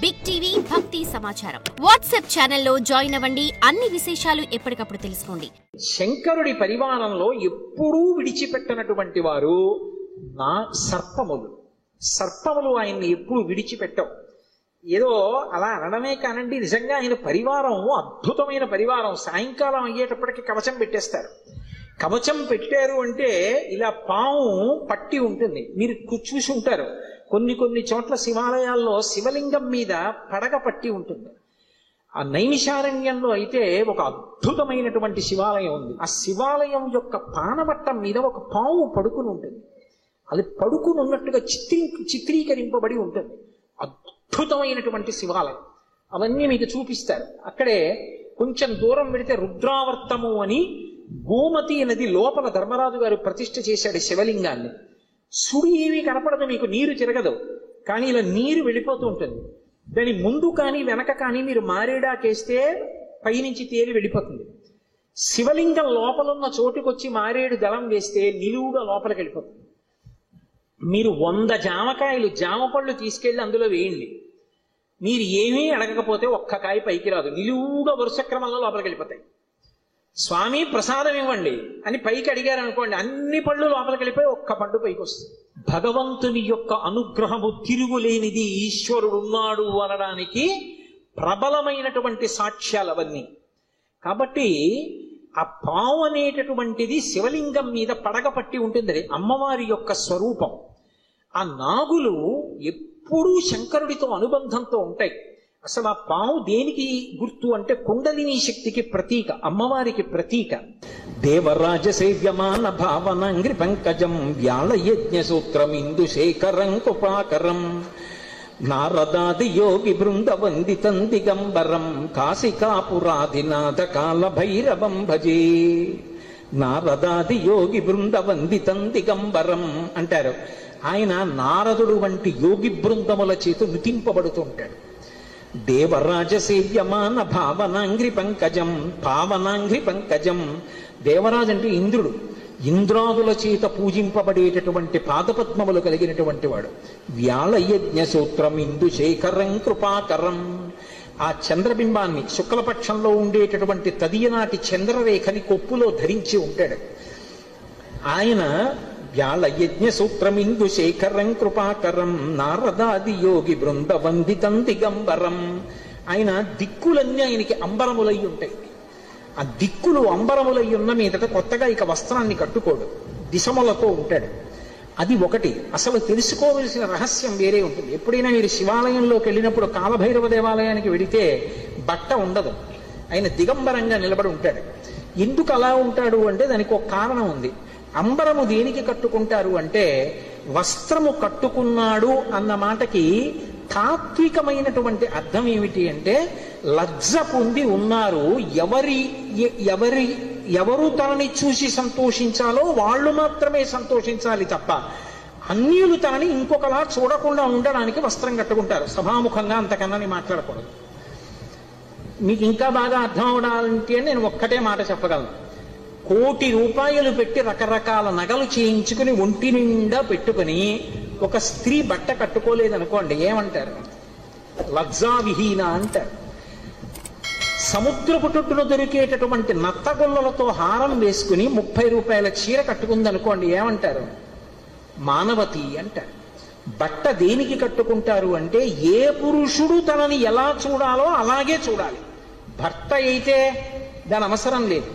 Big TV భక్తి సమాచారం WhatsApp ఛానల్లో జాయిన్ అవ్వండి. అన్ని విశేషాలు ఎప్పటికప్పుడు తెలుసుకోండి. శంకరుడి పరివారంలో ఎప్పుడూ విడిచిపెట్టనటువంటి వారు నా సర్పములు ఆయన్ని ఎప్పుడు విడిచిపెట్టవు. ఏదో అలా అనడమే కానండి, నిజంగా ఆయన పరివారం అద్భుతమైన పరివారం. సాయంకాలం అయ్యేటప్పటికి కవచం పెట్టేస్తారు. కవచం పెట్టారు అంటే ఇలా పాము పట్టి ఉంటుంది. మీరు చూసి ఉంటారు, కొన్ని చోట్ల శివాలయాల్లో శివలింగం మీద పడగ పట్టి ఉంటుంది. ఆ నైమిషారణ్యంలో అయితే ఒక అద్భుతమైనటువంటి శివాలయం ఉంది. ఆ శివాలయం యొక్క పానవట్టం మీద ఒక పాము పడుకుని ఉంటుంది. అది పడుకుని ఉన్నట్టుగా చిత్రీకరింపబడి ఉంటుంది. అద్భుతమైనటువంటి శివాలయం. అవన్నీ మీకు చూపిస్తారు. అక్కడే కొంచెం దూరం వెళితే రుద్రావర్తము అని గోమతి నది లోపల ధర్మరాజు గారు ప్రతిష్ఠ చేశాడు శివలింగాన్ని. సుడి ఏమీ కనపడదు, మీకు నీరు తిరగదు, కానీ ఇలా నీరు వెళ్ళిపోతూ ఉంటుంది. దాని ముందు కానీ వెనక కానీ మీరు మారేడాకేస్తే పైనుంచి తేలి వెళ్ళిపోతుంది. శివలింగం లోపలున్న చోటుకొచ్చి మారేడు దళం వేస్తే నిలువుగా లోపలికి వెళ్ళిపోతుంది. మీరు 100 జామ పళ్ళు తీసుకెళ్లి అందులో వేయండి, మీరు ఏమీ అడగకపోతే ఒక్క కాయ పైకి రాదు. నిలువుగా వరుస క్రమంలో లోపలికి వెళ్ళిపోతాయి. స్వామి ప్రసాదం ఇవ్వండి అని పైకి అడిగారు అనుకోండి, అన్ని పళ్ళు లోపలికి వెళ్ళిపోయి ఒక్క పండు పైకి వస్తుంది. భగవంతుని యొక్క అనుగ్రహము తిరుగులేనిది, ఈశ్వరుడు ఉన్నాడు అనడానికి ప్రబలమైనటువంటి సాక్ష్యాలు అవన్నీ. కాబట్టి ఆ పావు అనేటటువంటిది శివలింగం మీద పడగ పట్టి ఉంటుంది, అమ్మవారి యొక్క స్వరూపం. ఆ నాగులు ఎప్పుడూ శంకరుడితో అనుబంధంతో ఉంటాయి. అసలు ఆ పాము దేనికి గుర్తు అంటే కుండలిని శక్తికి ప్రతీక, అమ్మవారికి ప్రతీక. దేవరాజ సేవ్యమాన భావనంగ్రి పంకజం వ్యాళ యజ్ఞ సూత్రం ఇందు శేఖరం కృపాకరం నారదాది యోగి బృంద వందితం దిగంబరం కాశికాపురాధినాథ కాల భైరవం భజే. నారదాది యోగి బృంద వందితం దిగంబరం అంటారు. ఆయన నారదుడు వంటి యోగి బృందముల చేత నుతింపబడుతూ ఉంటాడు. దేవరాజ సేవ్యమాన భావనాంగ్రి పంకజం, పావనాంగ్రి పంకజం. దేవరాజు అంటే ఇంద్రుడు, ఇంద్రాదుల చేత పూజింపబడేటటువంటి పాదపద్మములు కలిగినటువంటి వాడు. వ్యాళయజ్ఞ సూత్రం ఇందు శేఖరం కృపాకరం. ఆ చంద్రబింబాన్ని శుక్లపక్షంలో ఉండేటటువంటి తదియనాటి చంద్రరేఖని కొప్పులో ధరించి ఉంటాడు ఆయన. వ్యాళయజ్ఞ సూత్రమిందు శేఖరం కృపాకరం నారదాది యోగి బృంద వందితం దిగంబరం. ఆయన దిక్కులన్నీ ఆయనకి అంబరములై ఉంటాయి. ఆ దిక్కులు అంబరములై ఉన్న మీదట కొత్తగా ఇక వస్త్రాన్ని కట్టుకోడు, దిశములతో ఉంటాడు. అది ఒకటి. అసలు తెలుసుకోవలసిన రహస్యం వేరే ఉంటుంది. ఎప్పుడైనా మీరు శివాలయంలోకి వెళ్ళినప్పుడు కాలభైరవ దేవాలయానికి వెడితే బట్ట ఉండదు, ఆయన దిగంబరంగా నిలబడి ఉంటాడు. ఎందుకు అలా ఉంటాడు అంటే దానికి ఒక కారణం ఉంది. అంబరము దేనికి కట్టుకుంటారు అంటే, వస్త్రము కట్టుకున్నాడు అన్న మాటకి తాత్వికమైనటువంటి అర్థం ఏమిటి అంటే, లజ్జ పొంది ఉన్నారు, ఎవరు తనని చూసి సంతోషించాలో వాళ్ళు మాత్రమే సంతోషించాలి తప్ప అన్యులు తనని ఇంకొకలా చూడకుండా ఉండడానికి వస్త్రం కట్టుకుంటారు. సభాముఖంగా అంతకన్నా మాట్లాడకూడదు. మీకు ఇంకా బాగా అర్థం అవడాలంటే నేను ఒక్కటే మాట చెప్పగలను. 1 కోటి రూపాయలు పెట్టి రకరకాల నగలు చేయించుకుని ఒంటి నిండా పెట్టుకుని ఒక స్త్రీ బట్ట కట్టుకోలేదనుకోండి, ఏమంటారు? లజ్జావిహీన అంటారు. సముద్రపు టుట్టును దొరికేటటువంటి నత్తగొల్లలతో హారం వేసుకుని 30 రూపాయల చీర కట్టుకుందనుకోండి, ఏమంటారు? మానవతి అంటారు. బట్ట దేనికి కట్టుకుంటారు అంటే, ఏ పురుషుడు తనని ఎలా చూడాలో అలాగే చూడాలి. భర్త అయితే దాని అవసరం లేదు,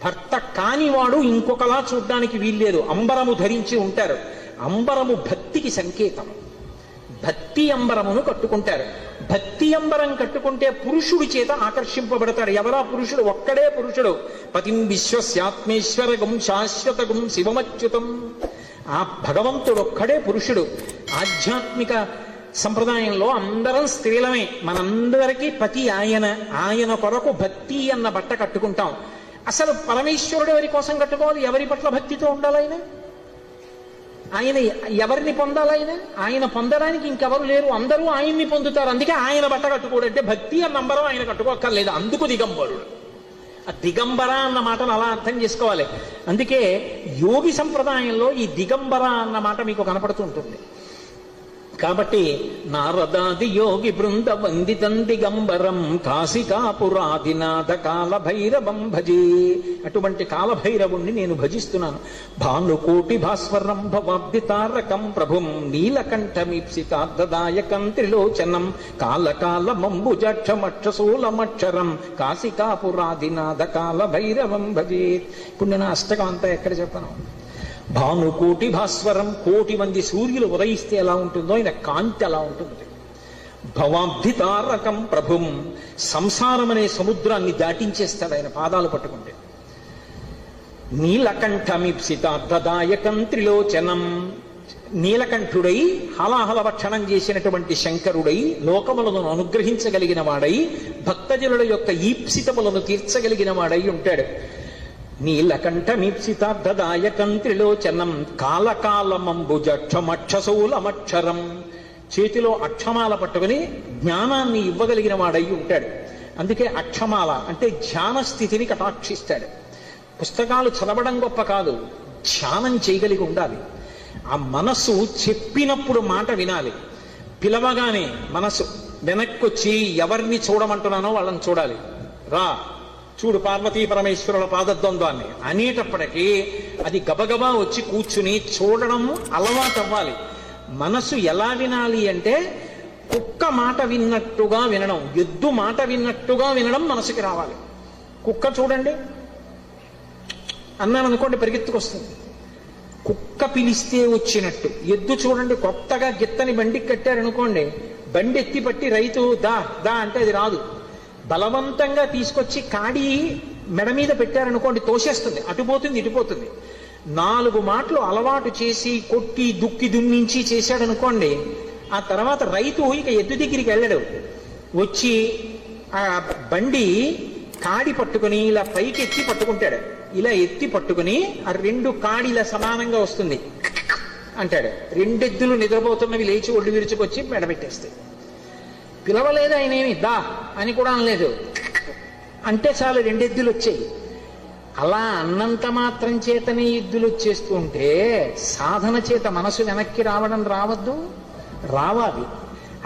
భర్త కానివాడు ఇంకొకలా చూడ్డానికి వీల్లేదు. అంబరము ధరించి ఉంటారు. అంబరము భక్తికి సంకేతం. భక్తి అంబరమును కట్టుకుంటారు. భక్తి అంబరం కట్టుకుంటే పురుషుడి చేత ఆకర్షింపబడతారు. ఎవరా పురుషుడు? ఒక్కడే పురుషుడు. పతిం విశ్వస్యాత్మేశ్వరగం శాశ్వతగం శివమచ్యుతం. ఆ భగవంతుడు ఒక్కడే పురుషుడు. ఆధ్యాత్మిక సంప్రదాయంలో అందరం స్త్రీలమే. మనందరికీ పతి ఆయన. ఆయన కొరకు భక్తి అన్న బట్ట కట్టుకుంటాం. అసలు పరమేశ్వరుడు ఎవరి కోసం కట్టుకోవాలి? ఎవరి పట్ల భక్తితో ఉండాలి ఆయన ఎవరిని పొందాలి? ఆయన పొందడానికి ఇంకెవరు లేరు, అందరూ ఆయన్ని పొందుతారు. అందుకే ఆయన బట్ట కట్టుకోడంటే భక్తి అన్న నంబరం ఆయన కట్టుకోక్కర్లేదు, అందుకు దిగంబరుడు. ఆ దిగంబర అన్న మాటను అలా అర్థం చేసుకోవాలి. అందుకే యోగి సంప్రదాయంలో ఈ దిగంబర అన్న మాట మీకు కనపడుతూ ఉంటుంది. కాబట్టి నారదాది యోగి బృంద వందితం దిగంబరం కాశికాపురాదినాథ కాలభైరవం భజే. అటువంటి కాలభైరవుణ్ణి నేను భజిస్తున్నాను. భానుకోటి భాస్వరం భవాబ్ది తారకం ప్రభుం నీలకంఠమీప్సితార్థదాయకం త్రిలోచనం కాలకాలమంబుజక్షమక్షశూలమక్షరం కాశికాపురాదినాథ కాలభైరవం భజే. ఇప్పుడు నేను అష్టకం అంతా ఎక్కడ చెప్పను. భానుకోటి భాస్వరం, కోటి మంది సూర్యులు ఉదయిస్తే ఎలా ఉంటుందో ఆయన కాంతి అలా ఉంటుంది. భవాబ్ది తారకం ప్రభుం, సంసారం అనే సముద్రాన్ని దాటించేస్తాడు ఆయన పాదాలు పట్టుకుంటే. నీలకంఠమీప్సితార్థదాయకం త్రిలోచనం, నీలకంఠుడై హలాహల భక్షణం చేసినటువంటి శంకరుడై లోకములను అనుగ్రహించగలిగిన వాడై భక్తజనుల యొక్క ఈప్సితములను తీర్చగలిగిన వాడై ఉంటాడు. నీలకంఠమీప్సితార్థదాయకం త్రిలోచనం కాలకాలమంబుజక్షమక్షశూలమక్షరం, చేతిలో అక్షమాల పట్టుకుని జ్ఞానాన్ని ఇవ్వగలిగిన వాడై ఉంటాడు. అందుకే అక్షమాల అంటే ధ్యాన స్థితిని కటాక్షిస్తాడు. పుస్తకాలు చదవడం గొప్ప కాదు, ధ్యానం చేయగలిగి ఉండాలి. ఆ మనస్సు చెప్పినప్పుడు మాట వినాలి. పిలవగానే మనస్సు వెనక్కొచ్చి ఎవరిని చూడమంటున్నానో వాళ్ళని చూడాలి. రా చూడు పార్వతీ పరమేశ్వరుల పాదద్వంద్వాన్ని అనేటప్పటికీ అది గబగబా వచ్చి కూర్చుని చూడడం అలవాటు అవ్వాలి. మనసు ఎలా వినాలి అంటే కుక్క మాట విన్నట్టుగా వినడం, ఎద్దు మాట విన్నట్టుగా వినడం మనసుకి రావాలి. కుక్క చూడండి అన్నామనుకోండి పరిగెత్తుకొస్తుంది, కుక్క పిలిస్తే వచ్చినట్టు. ఎద్దు చూడండి కొత్తగా గిత్తని బండికి కట్టారనుకోండి, బండి ఎత్తి పట్టి రైతు దా దా అంటే అది రాదు. బలవంతంగా తీసుకొచ్చి కాడి మెడ మీద పెట్టారనుకోండి తోసేస్తుంది, అటుపోతుంది ఇటుపోతుంది. 4 మాటలు అలవాటు చేసి కొట్టి దుక్కి దున్నించి చేశాడనుకోండి, ఆ తర్వాత రైతు ఇక ఎద్దు దగ్గరికి వెళ్ళడు. వచ్చి ఆ బండి కాడి పట్టుకుని ఇలా పైకి ఎత్తి పట్టుకుంటాడు. ఇలా ఎత్తి పట్టుకుని ఆ 2 కాడిలా సమానంగా వస్తుంది అంటాడు. 2 ఎద్దులు నిద్రపోతున్నవి లేచి ఒళ్ళు విరుచుకొచ్చి మెడబెట్టేస్తాయి. పిలవలేదు ఆయన ఏమి దా అని కూడా అనలేదు, అంటే చాలు 2 ఎద్దులు వచ్చాయి. అలా అన్నంత మాత్రం చేతనే ఎద్దులు వచ్చేస్తుంటే సాధన చేత మనసు వెనక్కి రావడం రావద్దు, రావాలి.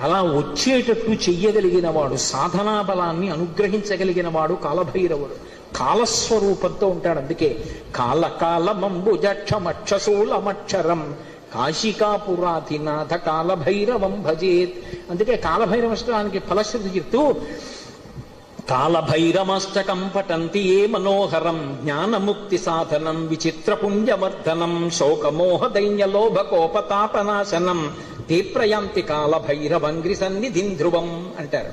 అలా వచ్చేటట్టు చెయ్యగలిగిన వాడు, సాధనా బలాన్ని అనుగ్రహించగలిగిన వాడు కాలభైరవుడు. కాలస్వరూపంతో ఉంటాడు. అందుకే కాలకాలమంబుజక్షమక్షశూలమక్షరం కాశికాపురాధినాథ కాలభైరవం భజేత్. అందుకే కాలభైరవష్టానికి ఫలశ్రుతి చెప్తూ కాలభైరమష్టకం పఠంతి ఏ మనోహరం జ్ఞానముక్తి సాధనం విచిత్రపుణ్యవర్ధనం శోకమోహ దైన్యలోభకోపతాపనాశనం తే ప్రయాంతి కాలభైరవంగ్రి సన్నిధిం ధ్రువం అంటారు.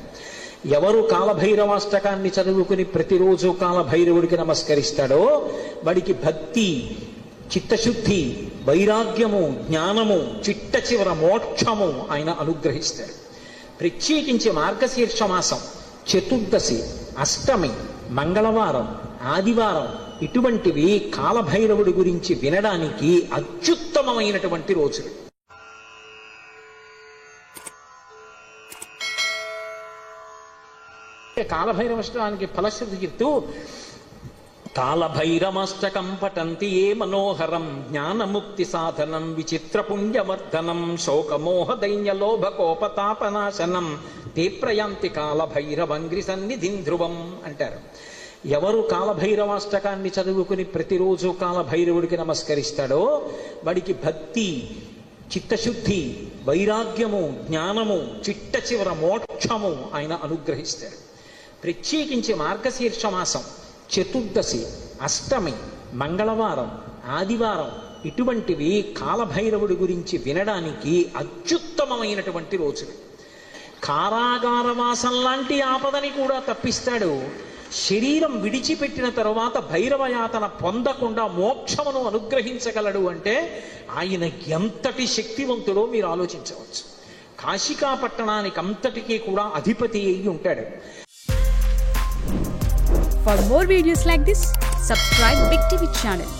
ఎవరు కాలభైరవాష్టకాన్ని చదువుకుని ప్రతిరోజు కాలభైరవుడికి నమస్కరిస్తాడో వాడికి భక్తి, చిత్తశుద్ధి, వైరాగ్యము, జ్ఞానము, చిట్ట చివర మోక్షము ఆయన అనుగ్రహిస్తాడు. ప్రత్యేకించి మార్గశీర్ష మాసం, చతుర్దశి, అష్టమి, మంగళవారం, ఆదివారం ఇటువంటివి కాలభైరవుడి గురించి వినడానికి అత్యుత్తమమైనటువంటి రోజులు. కాలభైరవష్టానికి ఫలశ్రుతి చెప్తూ కాలభైరమష్టకం పఠంతి ఏ మనోహరం జ్ఞానముక్తి సాధనం విచిత్రపుణ్యవర్ధనం శోకమోహ దైన్యలోభకోపతాపనాశనం తే ప్రయాంతి కాలభైరవంగ్రి సన్నిధిం ధ్రువం అంటారు. ఎవరు కాలభైరవాష్టకాన్ని చదువుకుని ప్రతిరోజు కాలభైరవుడికి నమస్కరిస్తాడో వాడికి భక్తి, చిత్తశుద్ధి, వైరాగ్యము, జ్ఞానము, చిట్ట చివర మోక్షము ఆయన అనుగ్రహిస్తాడు. ప్రత్యేకించి మార్గశీర్ష మాసం, చతుర్దశి, అష్టమి, మంగళవారం, ఆదివారం ఇటువంటివి కాలభైరవుడి గురించి వినడానికి అత్యుత్తమమైనటువంటి రోజులు. కారాగారవాసం లాంటి ఆపదని కూడా తప్పిస్తాడు. శరీరం విడిచిపెట్టిన తరువాత భైరవయాతన పొందకుండా మోక్షమును అనుగ్రహించగలడు అంటే ఆయన ఎంతటి శక్తివంతుడో మీరు ఆలోచించవచ్చు. కాశికా పట్టణానికి అంతటికీ కూడా అధిపతి అయి ఉంటాడు. For more videos like this, subscribe Big TV channel.